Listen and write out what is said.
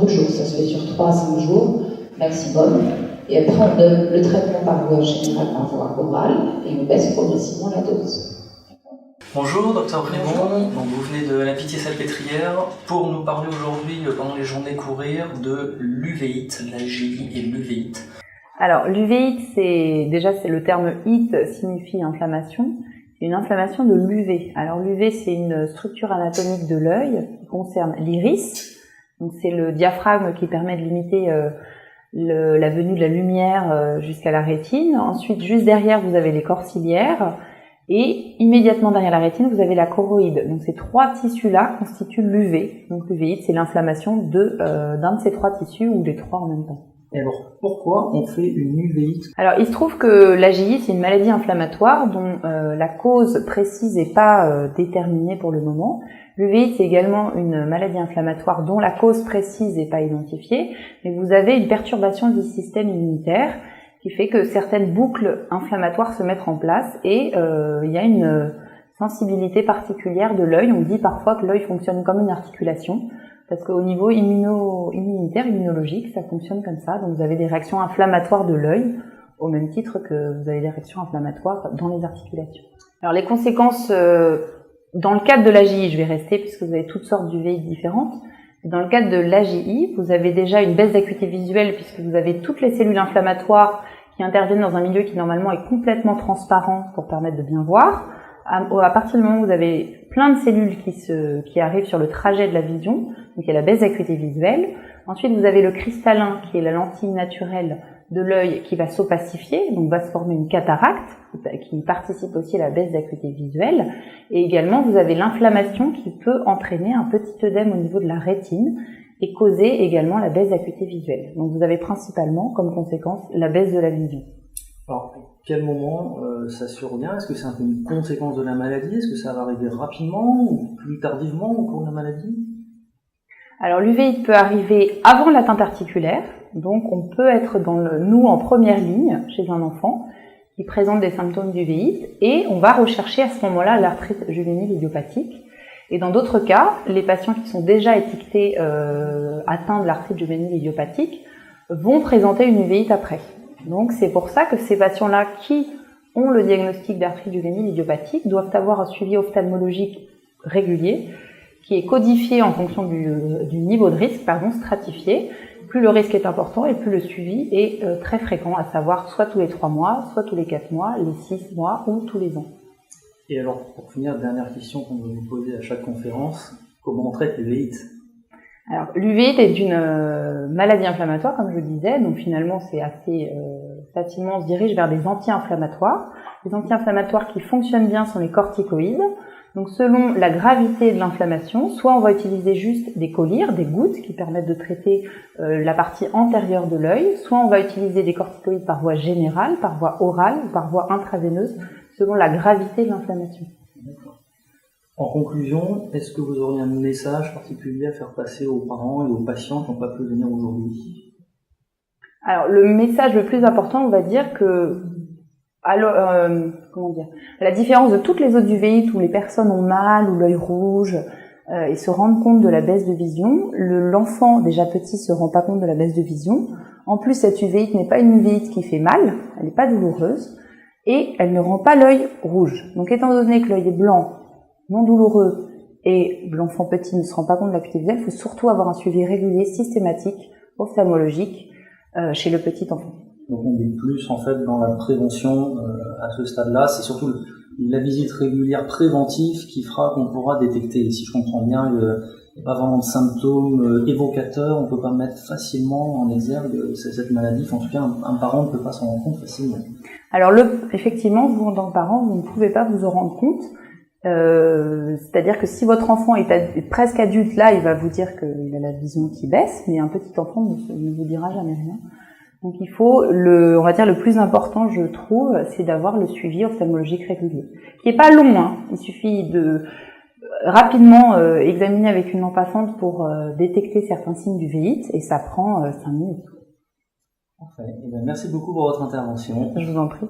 de jours, ça se fait sur 3 à 5 jours maximum. Et après, on donne le traitement par voie générale, par voie orale, et on baisse progressivement la dose. Bonjour, docteur Brimont. Donc, vous venez de la Pitié-Salpêtrière pour nous parler aujourd'hui, pendant les journées courir, de l'uvéite, l'AGI et l'uvéite. Alors, l'uvéite, c'est le terme it signifie inflammation. C'est une inflammation de l'UV. Alors, l'UV, c'est une structure anatomique de l'œil qui concerne l'iris. Donc, c'est le diaphragme qui permet de limiter la venue de la lumière jusqu'à la rétine. Ensuite, juste derrière, vous avez les corps ciliaires. Et immédiatement derrière la rétine, vous avez la choroïde. Donc ces 3 tissus-là constituent l'UV. Donc l'uvéite, c'est l'inflammation d'un de ces 3 tissus ou des 3 en même temps. Et alors, pourquoi on fait une uvéite? Alors, il se trouve que l'AGI, c'est une maladie inflammatoire dont la cause précise n'est pas déterminée pour le moment. L'uvéite, c'est également une maladie inflammatoire dont la cause précise n'est pas identifiée. Mais vous avez une perturbation du système immunitaire qui fait que certaines boucles inflammatoires se mettent en place et il y a une sensibilité particulière de l'œil. On dit parfois que l'œil fonctionne comme une articulation parce qu'au niveau immunitaire, immunologique, ça fonctionne comme ça. Donc vous avez des réactions inflammatoires de l'œil au même titre que vous avez des réactions inflammatoires dans les articulations. Alors les conséquences, dans le cadre de l'AGI, je vais rester puisque vous avez toutes sortes d'uvéites différentes. Dans le cadre de l'AGI, vous avez déjà une baisse d'acuité visuelle puisque vous avez toutes les cellules inflammatoires qui interviennent dans un milieu qui normalement est complètement transparent pour permettre de bien voir. À partir du moment où vous avez plein de cellules qui arrivent sur le trajet de la vision, donc il y a la baisse d'acuité visuelle. Ensuite, vous avez le cristallin qui est la lentille naturelle de l'œil qui va s'opacifier, donc va se former une cataracte qui participe aussi à la baisse d'acuité visuelle. Et également, vous avez l'inflammation qui peut entraîner un petit œdème au niveau de la rétine et causer également la baisse d'acuité visuelle. Donc vous avez principalement comme conséquence la baisse de la vision. Alors, à quel moment ça survient? Est-ce que c'est un peu une conséquence de la maladie? Est-ce que ça va arriver rapidement ou plus tardivement au cours de la maladie? Alors l'uvéite peut arriver avant l'atteinte articulaire, donc on peut être nous en première ligne chez un enfant qui présente des symptômes d'uvéite et on va rechercher à ce moment-là l'arthrite juvénile idiopathique. Et dans d'autres cas, les patients qui sont déjà étiquetés atteints de l'arthrite juvénile idiopathique vont présenter une uvéite après. Donc c'est pour ça que ces patients-là qui ont le diagnostic d'arthrite juvénile idiopathique doivent avoir un suivi ophtalmologique régulier qui est codifié en fonction du niveau de risque, stratifié. Plus le risque est important et plus le suivi est très fréquent, à savoir soit tous les 3 mois, soit tous les 4 mois, les 6 mois ou tous les ans. Et alors, pour finir, dernière question qu'on va vous poser à chaque conférence, comment on traite l'uvéite? Alors, l'uvéite est une maladie inflammatoire, comme je le disais, donc finalement c'est assez facilement, on se dirige vers des anti-inflammatoires. Les anti-inflammatoires qui fonctionnent bien sont les corticoïdes. Donc selon la gravité de l'inflammation, soit on va utiliser juste des collyres, des gouttes qui permettent de traiter la partie antérieure de l'œil, soit on va utiliser des corticoïdes par voie générale, par voie orale ou par voie intraveineuse, selon la gravité de l'inflammation. D'accord. En conclusion, est-ce que vous auriez un message particulier à faire passer aux parents et aux patients qui n'ont pas pu venir aujourd'hui? Alors le message le plus important, on va dire que à la différence de toutes les autres uvéites où les personnes ont mal ou l'œil rouge et se rendent compte de la baisse de vision, l'enfant déjà petit se rend pas compte de la baisse de vision. En plus, cette uvéite n'est pas une uvéite qui fait mal, elle n'est pas douloureuse et elle ne rend pas l'œil rouge. Donc étant donné que l'œil est blanc, non douloureux et l'enfant petit ne se rend pas compte de l'acuité visuelle, il faut surtout avoir un suivi régulier, systématique, ophtalmologique chez le petit enfant. Donc on est plus en fait dans la prévention à ce stade-là, c'est surtout la visite régulière préventive qui fera qu'on pourra détecter. Si je comprends bien, il n'y a pas vraiment de symptômes évocateurs, on peut pas mettre facilement en exergue cette maladie, en tout cas un parent ne peut pas s'en rendre compte facilement. Alors effectivement, vous en tant que parent, vous ne pouvez pas vous en rendre compte, c'est-à-dire que si votre enfant est presque adulte, là il va vous dire qu'il a la vision qui baisse, mais un petit enfant ne vous dira jamais rien. Donc il faut, on va dire le plus important, je trouve, c'est d'avoir le suivi ophtalmologique régulier, qui est pas long, hein. Il suffit de rapidement examiner avec une lampe passante pour détecter certains signes d'uvéite, et ça prend 5 minutes. Parfait. Eh bien, merci beaucoup pour votre intervention. Je vous en prie.